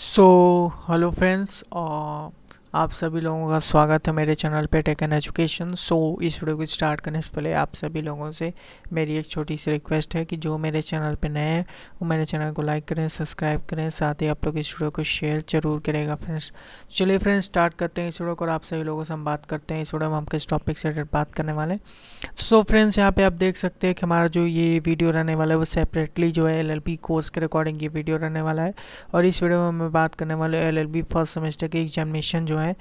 So hello friends, आप सभी लोगों का स्वागत है मेरे चैनल पे टेक एंड एजुकेशन। इस वीडियो को स्टार्ट करने से पहले आप सभी लोगों से मेरी एक छोटी सी रिक्वेस्ट है कि जो मेरे चैनल पे नए हैं वो मेरे चैनल को लाइक करें, सब्सक्राइब करें, साथ ही आप लोग इस वीडियो को शेयर जरूर करेगा फ्रेंड्स। चलिए फ्रेंड्स, स्टार्ट करते हैं इस वीडियो को और आप सभी लोगों से हम बात करते हैं। इस वीडियो में हम किस टॉपिक से बात करने वाले हैं। फ्रेंड्स, यहाँ पे आप देख सकते हैं कि हमारा जो ये वीडियो रहने वाला है वो सेपरेटली जो है एलएलबी कोर्स के रिकॉर्डिंग ये वीडियो रहने वाला है। और इस वीडियो में मैं बात करने वाले एलएलबी फर्स्ट सेमेस्टर के एग्जामिनेशन जो है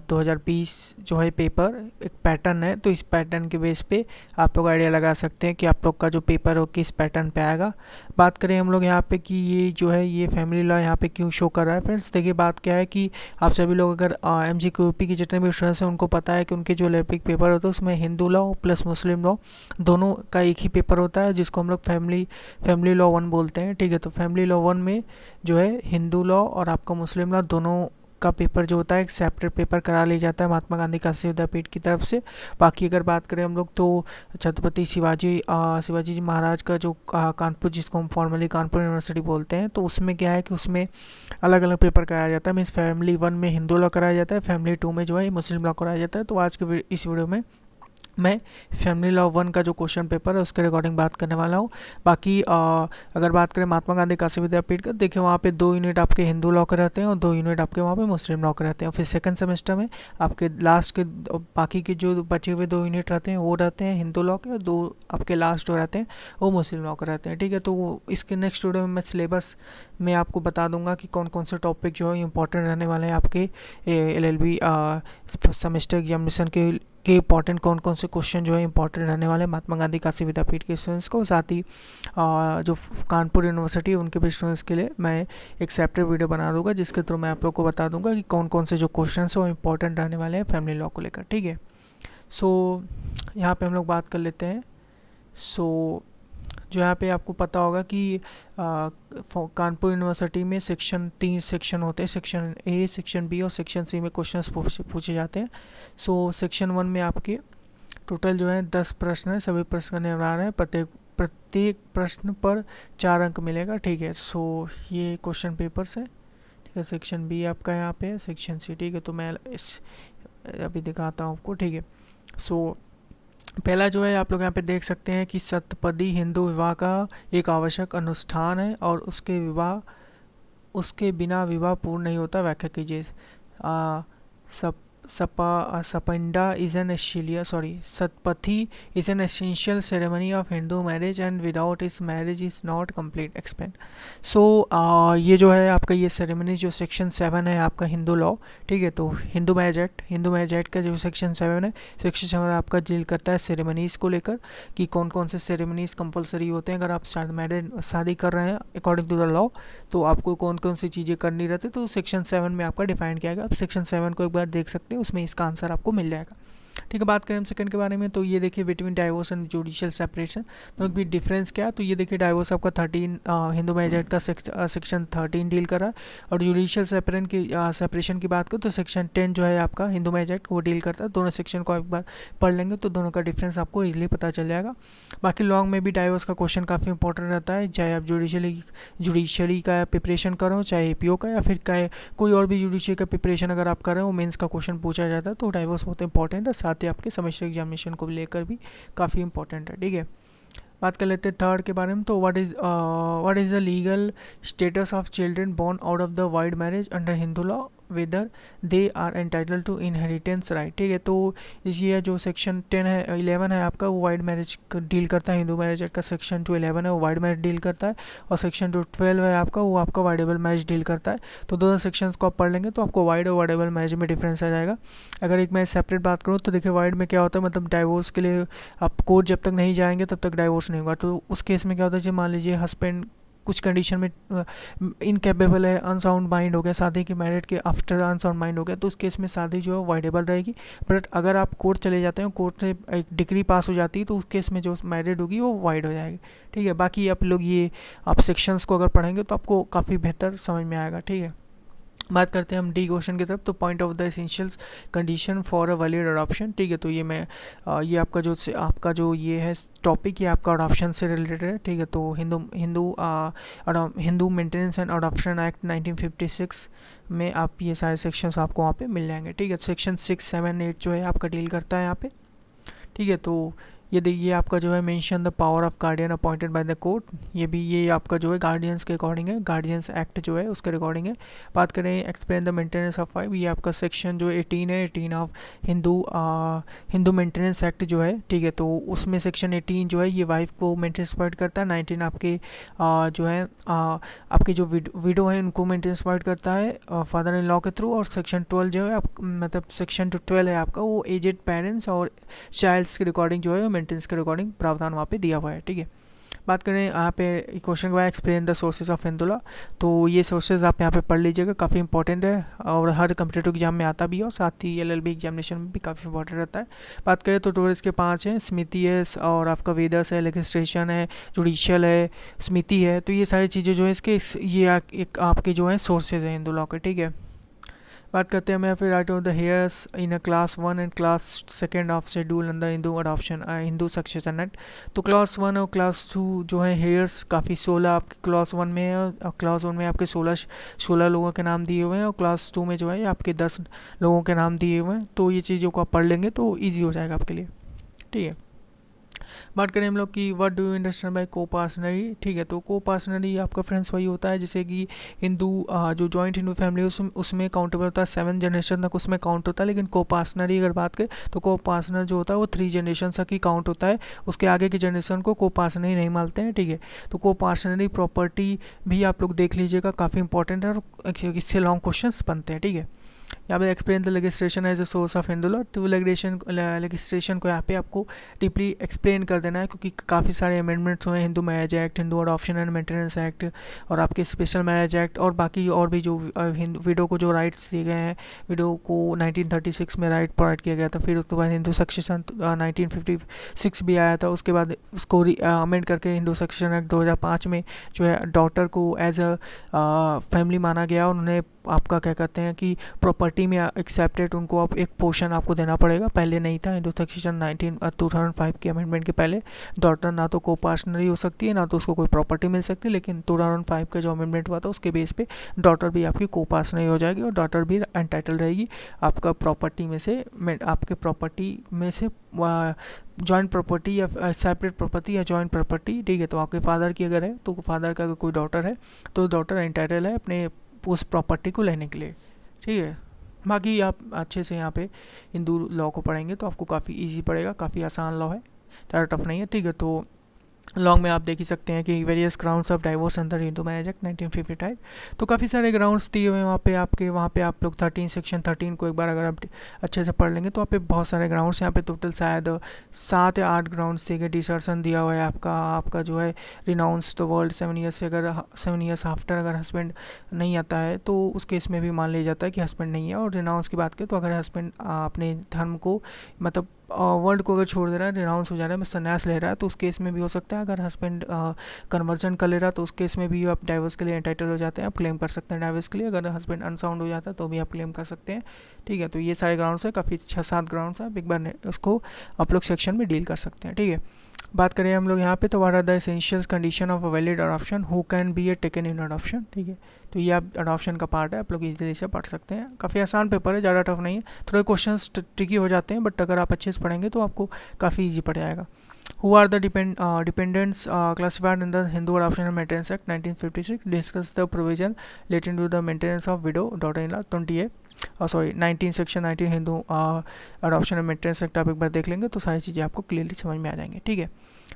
2020 जो है पेपर एक पैटर्न है। तो इस पैटर्न के बेस पे आप लोग आइडिया लगा सकते हैं कि आप लोग का जो पेपर हो किस पैटर्न पे आएगा। बात करें हम लोग यहाँ पे कि ये जो है ये फैमिली लॉ यहाँ पे क्यों शो कर रहा है। फ्रेंड्स देखिए, बात क्या है कि आप सभी लोग अगर MGQP के जितने भी स्टूडेंट्स हैं उनको पता है कि उनके जो एलएलबी पेपर होता है उसमें हिंदू लॉ प्लस मुस्लिम लॉ दोनों का एक ही पेपर होता है, जिसको हम लोग फैमिली लॉ 1 बोलते हैं। ठीक है, तो फैमिली लॉ 1 में जो है हिंदू लॉ और आपका मुस्लिम लॉ दोनों का पेपर जो होता है एक सेपरेट पेपर करा लिया जाता है महात्मा गांधी काशी विद्यापीठ की तरफ से। बाकी अगर बात करें हम लोग तो छत्रपति शिवाजी जी महाराज का जो कानपुर, जिसको हम फॉर्मली कानपुर यूनिवर्सिटी बोलते हैं, तो उसमें क्या है कि उसमें अलग अलग पेपर कराया जाता है। मीन्स फैमिली 1 में हिंदू लॉ कराया जाता है, फैमिली 2 में जो है मुस्लिम लॉ कराया जाता है। तो आज के इस वीडियो में मैं फैमिली लॉ 1 का जो क्वेश्चन पेपर है उसके रिगार्डिंग बात करने वाला हूँ। बाकी अगर बात करें महात्मा गांधी काशी विद्यापीठ का, देखिए वहाँ पे 2 यूनिट आपके हिंदू लॉ के रहते हैं और 2 यूनिट आपके वहाँ पे मुस्लिम लॉ के रहते हैं। फिर सेकंड सेमेस्टर में आपके लास्ट के बाकी के जो बचे हुए 2 यूनिट रहते हैं वो रहते हैं हिंदू लॉ के, और 2 आपके लास्ट जो रहते हैं वो मुस्लिम लॉ के रहते हैं। ठीक है, तो इसके नेक्स्ट वीडियो में मैं सिलेबस में आपको बता दूंगा कि कौन कौन से टॉपिक जो है इंपॉर्टेंट रहने वाले हैं आपके LLB सेमेस्टर एग्जामिनेशन के इंपॉर्टेंट कौन कौन से क्वेश्चन जो है इंपॉर्टेंट रहने वाले महात्मा गांधी काशी विद्यापीठ के स्टूडेंट्स को। साथ ही जो कानपुर यूनिवर्सिटी है उनके भी स्टूडेंट्स के लिए मैं एक सेपरेट वीडियो बना दूंगा, जिसके थ्रू मैं आप लोग को बता दूंगा कि कौन कौन से जो क्वेश्चन है वो इंपॉर्टेंट रहने वाले हैं फैमिली लॉ को लेकर। ठीक है, यहाँ पे हम लोग बात कर लेते हैं। जो यहाँ पे आपको पता होगा कि कानपुर यूनिवर्सिटी में सेक्शन 3 सेक्शन होते हैं, सेक्शन ए, सेक्शन बी और सेक्शन सी में क्वेश्चंस पूछे जाते हैं। सेक्शन 1 में आपके टोटल जो है 10 प्रश्न है, सभी प्रश्न करने वाले हैं, प्रत्येक प्रश्न पर 4 अंक मिलेगा। ठीक है, ये क्वेश्चन पेपर्स है। ठीक है, सेक्शन बी आपका यहाँ पे है, सेक्शन सी। ठीक है, तो मैं इस अभी दिखाता हूँ आपको। ठीक है, पहला जो है आप लोग यहाँ पे देख सकते हैं कि सप्तपदी हिंदू विवाह का एक आवश्यक अनुष्ठान है और उसके बिना विवाह पूर्ण नहीं होता। व्याख्या कीजिए। सप sapinda is an Saptapadi is an essential ceremony of Hindu marriage and without इस marriage is not complete expand. ये जो है आपका ये सेरेमनी जो सेक्शन 7 है आपका हिंदू लॉ। ठीक है, तो हिंदू मैरिज एक्ट का जो सेक्शन 7 है, सेक्शन 7 आपका डील करता है सेरेमनीज़ को लेकर कि कौन कौन से सेरेमनीज़ कंपलसरी होते हैं। अगर आप शादी कर रहे हैं अकॉर्डिंग टू द लॉ तो आपको कौन कौन सी चीज़ें करनी रहती है, तो सेक्शन 7 में आपका डिफाइन किया गया। आप सेक्शन 7 को एक बार देख सकते हैं, उसमें इसका आंसर आपको मिल जाएगा। ठीक है, बात करें हम सेकंड के बारे में, तो ये देखिए between divorce and judicial separation दोनों के बीच डिफरेंस क्या है। तो ये देखिए डाइवोर्स आपका 13 हिंदू मैरिज एक्ट का सेक्शन 13 डील कर रहा है, और जुडिशियल सेपरेशन की बात करो तो सेक्शन 10 जो है आपका हिंदू मैरिज एक्ट वो डील करता है। दोनों सेक्शन को एक बार पढ़ लेंगे तो दोनों का डिफरेंस आपको ईजिली पता चल जाएगा। बाकी लॉन्ग में भी डाइवोर्स का क्वेश्चन काफ़ी इंपॉर्टेंट रहता है, चाहे आप जुडिशली का प्रिपरेशन करो, चाहे APO का, या फिर कोई और भी जुडिशियल का प्रिपरेशन अगर आप कर रहे हो मेंस का क्वेश्चन पूछा जाता है। तो डाइवोर्स बहुत इंपॉर्टेंट है, साथ ही आपके सेमेस्टर एग्जामिनेशन को लेकर भी काफ़ी इंपॉर्टेंट है। ठीक है, बात कर लेते हैं थर्ड के बारे में। तो what is the legal status of children born out of the void marriage under Hindu law whether they are entitle to inheritance right. ठीक है, तो ये जो सेक्शन 11 है आपका वो वाइड मैरिज डील करता है। हिंदू मैरिज एक्ट का सेक्शन जो 11 है वो वाइड मैरिज डील करता है, और सेक्शन जो 12 है आपका वो आपका वाइडेबल मैरिज डील करता है। तो दोनों सेक्शंस को आप पढ़ लेंगे तो आपको वाइड और वाइडेबल मैरिज में डिफरेंस आ जाएगा। अगर एक मैं सेपरेट बात करूँ तो देखिए वाइड में क्या होता है, मतलब डाइवोर्स के लिए आप कोर्ट जब तक नहीं जाएंगे तब तक डाइवोर्स नहीं होगा। तो उस केस में क्या होता है, जब मान लीजिए हस्बैंड कुछ कंडीशन में इनकेपेबल है, अनसाउंड माइंड हो गया, शादी के मैरिड के आफ्टर अनसाउंड माइंड हो गया, तो उस केस में शादी जो है वाइडेबल रहेगी। बट अगर आप कोर्ट चले जाते हैं, कोर्ट से एक डिग्री पास हो जाती है, तो उस केस में जो मैरिड होगी वो वाइड हो जाएगी। ठीक है, बाकी आप लोग ये आप सेक्शंस को अगर पढ़ेंगे तो आपको काफ़ी बेहतर समझ में आएगा। ठीक है, बात करते हैं हम डी क्वेश्चन की तरफ। तो point of the essentials condition for a valid adoption, ठीक है। तो ये मैं ये आपका जो ये है टॉपिक, ये आपका अडॉप्शन से रिलेटेड है, ठीक है। तो Hindu maintenance and adoption act 1956 में आप ये सारे सेक्शंस आपको वहाँ पे मिल जाएंगे, ठीक है। सेक्शन 6, 7, 8 जो है आपका डील करता है यहाँ पे, ठीक है। तो ये देखिए आपका जो है mention the power of guardian appointed by the court, ये आपका जो है गार्डियंस के अकॉर्डिंग है, गार्डियंस एक्ट जो है उसके अकॉर्डिंग है। बात करें explain the maintenance of wife, ये आपका सेक्शन जो 18 है, 18 ऑफ हिंदू मेंटेनेंस एक्ट जो है, ठीक है। तो उसमें सेक्शन 18 जो है ये वाइफ को मेंटेनेंस प्रोवाइड करता है। 19 आपके जो है आपके जो विडो है उनको मेंटेनेंस प्रोवाइड करता है फादर इन लॉ के थ्रू। और सेक्शन 12 जो है मतलब सेक्शन 12 है आपका, वो एजेड पेरेंट्स और चाइल्ड्स के रिकॉर्डिंग जो है मेंटेनेंस के रिकॉर्डिंग प्रावधान वहाँ पे दिया हुआ है, ठीक है। बात करें यहाँ पे क्वेश्चन के बाद explain the sources of Hindu law, तो ये सोर्सेज आप यहाँ पे पढ़ लीजिएगा, काफ़ी इंपॉर्टेंट है और हर कम्पिटेटिव एग्जाम में आता भी है और साथ ही एलएलबी एग्जामिनेशन में भी काफ़ी इंपॉर्टेंट रहता है। बात करें तो टोटल इसके 5 हैं, स्मृति है और आपका वेदस है, लेजिस्लेशन है, जुडिशियल है, स्मृति है। तो ये सारी चीज़ें जो है इसके ये एक आपके जो है सोर्सेज हैं हिंदू लॉ के, ठीक है। बात करते हैं मैं फिर right of the heirs in a class 1 and class 2 of schedule अंदर Hindu adoption Hindu succession act. तो क्लास 1 और क्लास 2 जो है हेयर्स काफ़ी 16 आपके क्लास 1 में है और क्लास 1 में आपके 16 लोगों के नाम दिए हुए हैं और क्लास 2 में जो है आपके 10 लोगों के नाम दिए हुए हैं। तो ये चीज़ों को आप पढ़ लेंगे तो ईजी हो जाएगा आपके लिए, ठीक है। बात करें हम लोग कि what do you understand by को पार्सनरी, ठीक है। तो को पार्सनरी आपका फ्रेंड्स वही होता है जैसे कि हिंदू जो जॉइंट हिंदू फैमिली उसमें काउंटेबल होता है, 7 जनरेशन तक उसमें काउंट होता है। लेकिन को पार्सनरी अगर बात करें तो को पार्सनर जो होता है वो 3 जनरेशन तक ही काउंट होता है, उसके आगे की जनरेशन को पार्सनरी नहीं मानते हैं, ठीक है। तो को पार्सनरी प्रॉपर्टी भी आप लोग देख लीजिएगा, काफ़ी इंपॉर्टेंट है और इससे लॉन्ग क्वेश्चन बनते हैं, ठीक है। यहाँ पे explain the legislation as a source of Hindu law, तो लेजिस्लेशन को यहाँ पे आपको डीपली एक्सप्लेन कर देना है क्योंकि काफ़ी सारे अमेंडमेंट्स हुए हैं, Hindu marriage act, Hindu adoption and maintenance act और आपके स्पेशल मैरिज एक्ट और बाकी और भी जो विडो को जो राइट्स दिए गए हैं, विडो को 1936 में राइट प्रोवाइड किया गया था। फिर उसके बाद हिंदू सक्सेशन 1956 भी आया था, उसके बाद उसको अमेंड करके हिंदू सक्सेशन एक्ट 2005 में जो है डॉटर को एज अ फैमिली माना गया और उन्हें आपका क्या कहते हैं कि प्रॉपर्टी में एक्सेप्टेड, उनको अब एक पोर्शन आपको देना पड़ेगा, पहले नहीं था। हिंदू सक्सेशन 2005 के अमेंडमेंट के पहले डॉटर ना तो को पार्सनरी हो सकती है ना तो उसको कोई प्रॉपर्टी मिल सकती है, लेकिन 2005 का जो अमेंडमेंट हुआ था उसके बेस पे डॉटर भी आपकी को पार्सनरी हो जाएगी और डॉटर भी एंटाइटल रहेगी आपका प्रॉपर्टी में से, आपके प्रॉपर्टी में से जॉइंट प्रॉपर्टी या सेपरेट प्रॉपर्टी या जॉइंट प्रॉपर्टी, ठीक है। तो आपके फादर की अगर है तो फादर का अगर कोई डॉटर है तो डॉटर एंटाइटल है अपने उस प्रॉपर्टी को लेने के लिए, ठीक है। बाकी आप अच्छे से यहाँ पे हिंदू लॉ को पढ़ेंगे तो आपको काफ़ी इजी पड़ेगा, काफ़ी आसान लॉ है, ज़्यादा टफ नहीं है, ठीक है। तो लॉन्ग में आप देख ही सकते हैं कि various grounds of divorce under Hindu marriage act 1955। तो काफ़ी सारे ग्राउंड्स दिए हुए हैं वहाँ पे आप लोग 13 सेक्शन 13 को एक बार अगर आप अच्छे से पढ़ लेंगे तो वहाँ पे बहुत सारे ग्राउंड्स यहाँ पे टोटल शायद 7 या 8 ग्राउंड्स दिए गए। डिसर्शन दिया हुआ है आपका जो है रिनाउंस द वर्ल्ड 7 ईयर्स से, अगर 7 ईयर्स आफ्टर अगर हस्बैंड नहीं आता है तो उस केस में भी मान लिया जाता है कि हस्बैंड नहीं है। और रिनाउंस की बात करें तो अगर हस्बैंड अपने धर्म को मतलब वर्ल्ड को अगर छोड़ दे रहा है, रिनाउंस हो जा रहा है, संन्यास ले रहा है, तो उस केस में भी हो सकता है। अगर हस्बैंड कन्वर्जन कर ले रहा है तो उस केस में भी आप डाइवर्स के लिए एंटाइटल हो जाते हैं, आप क्लेम कर सकते हैं डाइवर्स के लिए। अगर हस्बैंड अनसाउंड हो जाता है तो भी आप क्लेम कर सकते हैं, ठीक है। तो ये सारे ग्राउंड्स है, काफ़ी 6-7 ग्राउंड्स हैं, एक बार उसको आप लोग सेक्शन में डील कर सकते हैं, ठीक है। बात करें हम लोग यहाँ पे तो what are the essentials condition of a valid adoption, who can be a taken in adoption, ठीक है। तो ये आप अडॉप्शन का पार्ट है, आप लोग इजीली से पढ़ सकते हैं, काफ़ी आसान पेपर है, ज़्यादा टफ नहीं है। थोड़े क्वेश्चंस ट्रिकी हो जाते हैं बट अगर आप अच्छे से पढ़ेंगे तो आपको काफ़ी ईजी पड़ जाएगा। Who are the dependants classified in the Hindu adoption and maintenance act 1956, discuss the provision relating to the maintenance of widow daughter in law 19 section 19 Hindu adoption and maintenance act आप एक बार देख लेंगे तो सारी चीज़ें आपको क्लियरली समझ में आ जाएंगी, ठीक है।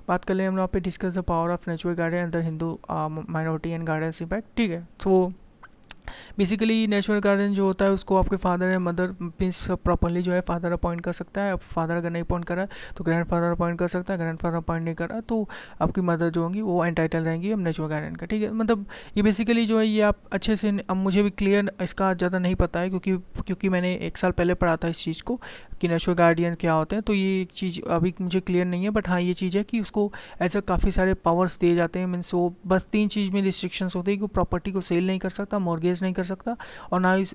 बात कर ले हम लोग पे discuss the power of natural guardian अंदर Hindu minority and guardianship act, ठीक है। तो बेसिकली नेचुरल गार्डियन जो होता है उसको आपके फादर या मदर मीन्स प्रॉपरली जो है फादर अपॉइंट कर सकता है। फादर अगर नहीं अपॉइंट करा तो ग्रैंड फादर अपॉइंट कर सकता है, ग्रैंड फादर अपॉइंट नहीं करा तो आपकी मदर जो होंगी वो एंटाइटल रहेंगी अब नेचुरल गार्डियन का, ठीक है। मतलब ये बेसिकली जो है ये आप अच्छे से, अब मुझे भी क्लियर इसका ज़्यादा नहीं पता है क्योंकि मैंने 1 साल पहले पढ़ा था इस चीज़ को, कि नेचुरल गार्डियन क्या होते हैं। तो ये एक चीज़ अभी मुझे क्लियर नहीं है, बट हाँ ये चीज़ है कि उसको ऐसा काफ़ी सारे पावर्स दिए जाते हैं। मीन्स वो बस 3 चीज़ में रिस्ट्रिक्शंस होती है कि वो प्रॉपर्टी को सेल नहीं कर सकता, मॉर्गेज नहीं कर सकता, और ना इस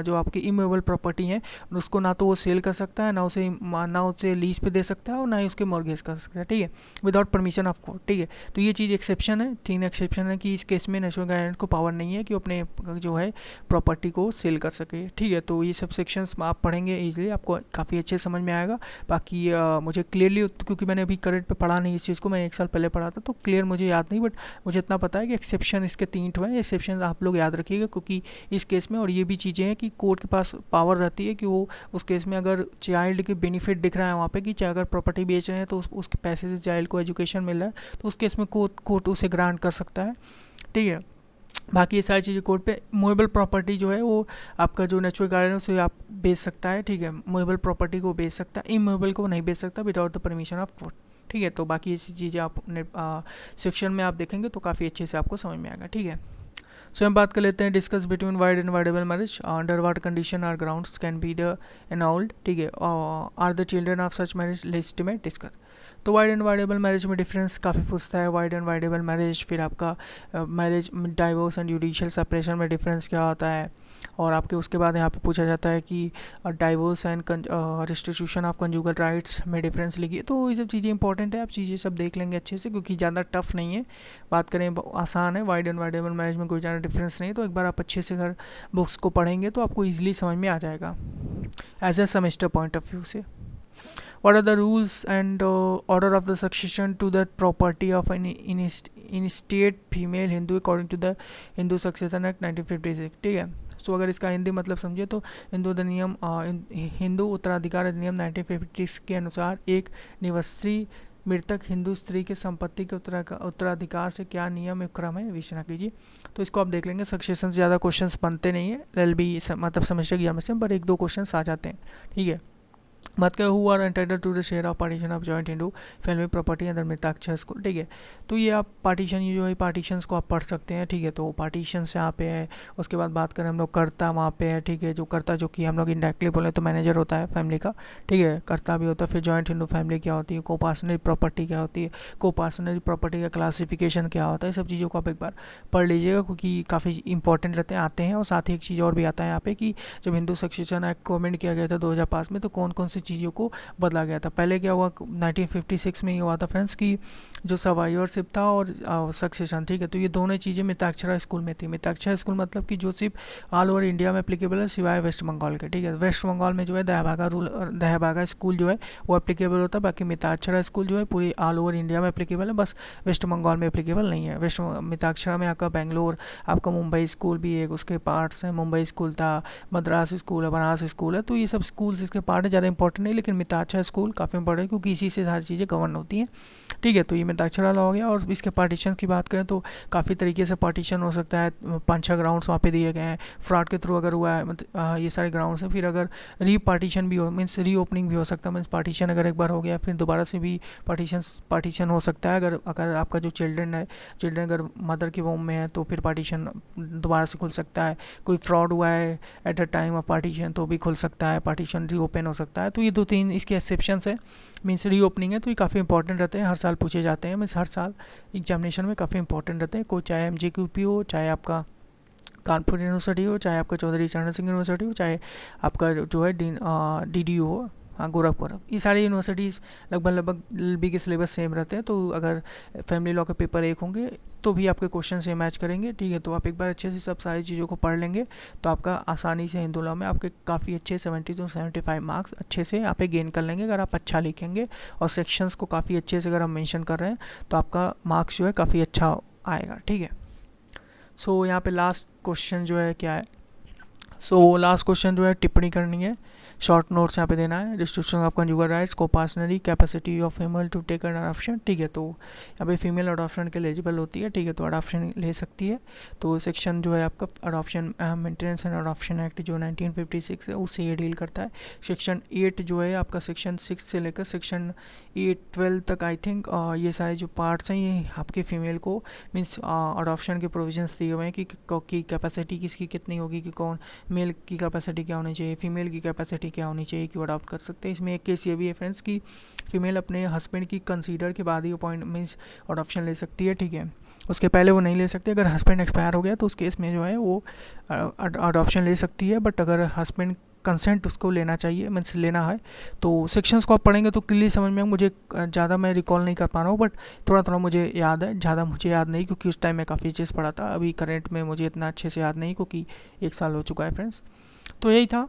जो आपकी इमूवेबल प्रॉपर्टी है उसको ना तो वो सेल कर सकता है, ना उसे लीज पे दे सकता है, और ना ही उसके मॉर्गेज कर सकता है, ठीक है, विदाउट परमिशन ऑफ कोर्ट, ठीक है। तो ये चीज़ एक्सेप्शन है, 3 एक्सेप्शन है कि इस केस में नेचुरल गार्डियन को पावर नहीं है कि वो अपने जो है प्रॉपर्टी को सेल कर सके, ठीक है। तो ये सब सेक्शंस आप पढ़ेंगे इजीली, आपको काफ़ी अच्छे समझ में आएगा। बाकी मुझे क्लियरली, क्योंकि मैंने अभी करंट पे पढ़ा नहीं इस चीज़ को, मैंने 1 साल पहले पढ़ा था, तो क्लियर मुझे याद नहीं, बट मुझे इतना पता है कि एक्सेप्शन इसके 3 ठो हैं। एक्सेप्शन आप लोग याद रखिएगा, क्योंकि इस केस में और ये भी चीज़ें हैं कि कोर्ट के पास पावर रहती है कि वो उस केस में अगर चाइल्ड के बेनिफिट दिख रहा है वहाँ पे कि चाहे अगर प्रॉपर्टी बेच रहे हैं तो उसके पैसे से चाइल्ड को एजुकेशन मिल रहा है, तो उस केस में कोर्ट उसे ग्रांट कर सकता है, ठीक है। बाकी ये सारी चीज़ें कोर्ट पे, मूवेबल प्रॉपर्टी जो है वो आपका जो नेचुरल गार्डन है उसे आप बेच सकता है, ठीक है। मूवेबल प्रॉपर्टी को बेच सकता है, इमूवेबल को नहीं बेच सकता without the permission of court, ठीक है। तो बाकी ये चीज़ें आप अपने सेक्शन में आप देखेंगे तो काफ़ी अच्छे से आपको समझ में आएगा, ठीक है। सो हम बात कर लेते हैं, discuss between void and voidable marriage, under what condition or grounds can be the annulled, ठीक है, are the children of such marriage legitimate, discuss. तो वाइड एंड वाइडेबल मैरिज में डिफरेंस काफ़ी पूछता है, वाइड एंड वाइडेबल मैरिज, फिर आपका marriage divorce and judicial separation में डिफरेंस क्या होता है, और आपके उसके बाद यहाँ पे पूछा जाता है कि divorce and restitution of conjugal rights में डिफरेंस लिखिए। तो ये सब चीज़ें इंपॉर्टेंट है, आप चीज़ें सब देख लेंगे अच्छे से, क्योंकि ज़्यादा टफ नहीं है, बात करें आसान है। वाइड एंड वाइडेबल मैरिज में कोई ज़्यादा डिफरेंस नहीं है, तो एक बार आप अच्छे से अगर बुक्स को पढ़ेंगे तो आपको ईजिली समझ में आ जाएगा as a semester point of view से। What are the rules and order of the succession to the property of an in state female Hindu according to the Hindu Succession Act 1956, ठीक है। सो अगर इसका हिंदी मतलब समझे तो हिंदू उत्तराधिकार अधिनियम 1956 के अनुसार एक निवस्त्री मृतक हिंदू स्त्री के संपत्ति के उत्तराधिकार से क्या नियम एवं क्रम है, विवेचना कीजिए। तो इसको आप देख लेंगे, सक्सेशन से ज़्यादा क्वेश्चंस बनते नहीं है LLB मतलब सेमेस्टर एग्जाम में, पर 1-2 क्वेश्चंस आ जाते हैं, ठीक है। बात करें who are entitle to the share of partition of joint Hindu family property अंदर मृताक्षर को, ठीक है। तो ये आप पार्टीशन, ये जो है पार्टीशंस को आप पढ़ सकते हैं, ठीक है। तो पार्टीशंस यहाँ पे है। उसके बाद बात करें हम लोग कर्ता वहाँ पे है, ठीक है। जो कर्ता, जो कि हम लोग इंडायरेक्टली बोले तो मैनेजर होता है फैमिली का, ठीक है, कर्ता भी होता है। फिर जॉइंट हिंदू फैमिली क्या होती है, कोपार्सनरी प्रॉपर्टी क्या होती है, कोपार्सनरी प्रॉपर्टी का क्लासिफिकेशन क्या होता है, सब चीज़ों को आप एक बार पढ़ लीजिएगा, क्योंकि काफ़ी इंपॉर्टेंट रहते हैं, आते हैं। और साथ ही एक चीज़ और भी आता है यहाँ पे कि जब हिंदू सक्सेशन एक्ट को अमेंड किया गया था 2005 में, तो कौन कौन सी चीज़ों को बदला गया था। पहले क्या हुआ 1956 में ये हुआ था फ्रेंड्स कि जो सर्वाइवरशिप था और सक्सेशन, ठीक है। तो ये दोनों चीज़ें मिताक्षरा स्कूल में थी। मिताक्षरा स्कूल मतलब कि जो सिर्फ ऑल ओवर इंडिया में एप्लीकेबल है सिवाय वेस्ट बंगाल के, ठीक है। वेस्ट बंगाल में जो है दयाभागा स्कूल जो है वो एप्लीकेबल होता है, बाकी मिताक्षरा स्कूल जो है पूरी ऑल ओवर इंडिया में एप्लीकेबल है, बस वेस्ट बंगाल में एप्लीकेबल नहीं है। मिताक्षरा में आपका बेंगलोर, आपका मुंबई स्कूल भी एक उसके पार्ट्स हैं, मुंबई स्कूल था, मद्रास स्कूल है, बनारस स्कूल है। तो ये सब स्कूल्स इसके पार्ट है, ज़्यादा इंपॉर्टेंट नहीं, लेकिन मिताक्षरा स्कूल काफ़ी इंपॉर्टेंट है क्योंकि इसी से सारी चीज़ें गवर्न होती हैं, ठीक है। तो ये मिताक्षरा लॉ हो गया। और इसके पार्टीशन की बात करें तो काफ़ी तरीके से पार्टीशन हो सकता है, 5-6 ग्राउंड्स वहाँ पे दिए गए हैं। फ्रॉड के थ्रू अगर हुआ है मतलब ये सारे ग्राउंड्स हैं। फिर अगर रीपार्टीशन भी हो, मीन्स रीओपनिंग भी हो सकता है, मीन्स पार्टीशन अगर एक बार हो गया फिर दोबारा से भी पार्टीशन हो सकता है। अगर आपका जो चिल्ड्रन अगर मदर के वोम में है तो फिर पार्टीशन दोबारा से खुल सकता है। कोई फ्रॉड हुआ है at the time of partition तो भी खुल सकता है, पार्टीशन रीओपन हो सकता है। तो ये 2-3 इसके एक्सेप्शंस है, मीन्स रीओपनिंग है। तो ये काफ़ी इंपॉर्टेंट रहते हैं, हर साल पूछे जाते हैं, मीन्स हर साल एग्जामिनेशन में काफ़ी इंपॉर्टेंट रहते हैं। कोई चाहे MJQP हो, चाहे आपका कानपुर यूनिवर्सिटी हो, चाहे आपका चौधरी चरण सिंह यूनिवर्सिटी हो, चाहे आपका जो है DDU हो, हाँ गोरखपुर, ये सारी यूनिवर्सिटीज़ लगभग LLB के सिलेबस सेम रहते हैं। तो अगर फैमिली लॉ के पेपर 1 होंगे तो भी आपके क्वेश्चन से मैच करेंगे, ठीक है। तो आप एक बार अच्छे से सब सारी चीज़ों को पढ़ लेंगे तो आपका आसानी से हिंदू लॉ में आपके काफ़ी अच्छे 70 to 75 मार्क्स अच्छे से आप गेन कर लेंगे अगर आप अच्छा लिखेंगे। और सेक्शंस को काफ़ी अच्छे से अगर हम मेंशन कर रहे हैं तो आपका मार्क्स जो है काफ़ी अच्छा आएगा, ठीक है। सो यहाँ पे लास्ट क्वेश्चन जो है क्या है, सो लास्ट क्वेश्चन जो है टिप्पणी करनी है, शॉर्ट नोट्स यहाँ पे देना है। Restriction of conjugal rights, coparcenary capacity of female to take an adoption, ठीक है। तो यहाँ पे फीमेल अडॉप्शन के लिए एलिजिबल होती है, ठीक है, तो अडॉप्शन ले सकती है। तो सेक्शन जो है आपका adoption maintenance and adoption act जो 1956 है उससे ये डील करता है। सेक्शन 8 जो है आपका सेक्शन 6 से लेकर सेक्शन 8-12 तक आई थिंक ये सारे जो पार्ट्स हैं ये आपके फीमेल को मीन्स अडॉप्शन के प्रोविजंस दिए हुए हैं कि कैपेसिटी किसकी कितनी होगी, कि कौन मेल की कैपेसिटी क्या होनी चाहिए, फीमेल की कैपेसिटी ठीक है, होनी चाहिए कि वो अडॉप्ट कर सकते हैं। इसमें एक केस ये भी है फ्रेंड्स कि फ़ीमेल अपने हस्बैंड की कंसीडर के बाद ही अपॉइंट मीन्स अडॉप्शन ले सकती है, ठीक है, उसके पहले वो नहीं ले सकती। अगर हस्बैंड एक्सपायर हो गया तो उस केस में जो है वो अडॉप्शन ले सकती है, बट अगर हस्बैंड कंसेंट उसको लेना चाहिए मीन्स लेना है तो सेक्शंस को आप पढ़ेंगे तो क्लियरली समझ में, मुझे ज़्यादा मैं रिकॉल नहीं कर पा रहा हूँ, बट थोड़ा थोड़ा मुझे याद है, ज़्यादा मुझे याद नहीं क्योंकि उस टाइम मैं काफ़ी चीज़ पढ़ा था। अभी करंट में मुझे इतना अच्छे से याद नहीं क्योंकि 1 साल हो चुका है फ्रेंड्स। तो यही था,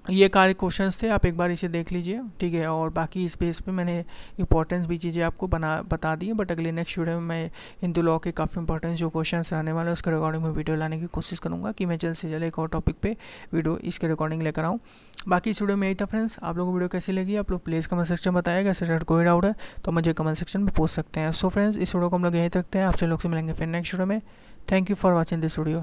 ये कार्य क्वेश्चंस थे, आप एक बार इसे देख लीजिए, ठीक है। और बाकी इस पेज पे मैंने इंपॉर्टेंस भी चीज़ें आपको बता दी है, बट अगले नेक्स्ट वीडियो में मैं हिंदू लॉ के काफ़ी इंपॉर्टेंस जो क्वेश्चंस रहने वाले हैं उसके रिकॉर्डिंग में वीडियो लाने की कोशिश करूँगा कि मैं जल्द से जल्द एक और टॉपिक पे वीडियो इसके रिकॉर्डिंग लेकर आऊँ। बाकी इस वीडियो में यही था फ्रेंड्स। आप लोगों को वीडियो कैसी लगी आप लोग प्लीज़ कमेंट सेक्शन में बताइएगा। ऐसे कोई डाउट है तो मुझे कमेंट सेक्शन में पूछ सकते हैं। सो फ्रेंड्स, इस वीडियो को हम लोग यहीं रखते हैं, आपसे लोग से मिलेंगे फिर नेक्स्ट वीडियो में। Thank you for watching this video.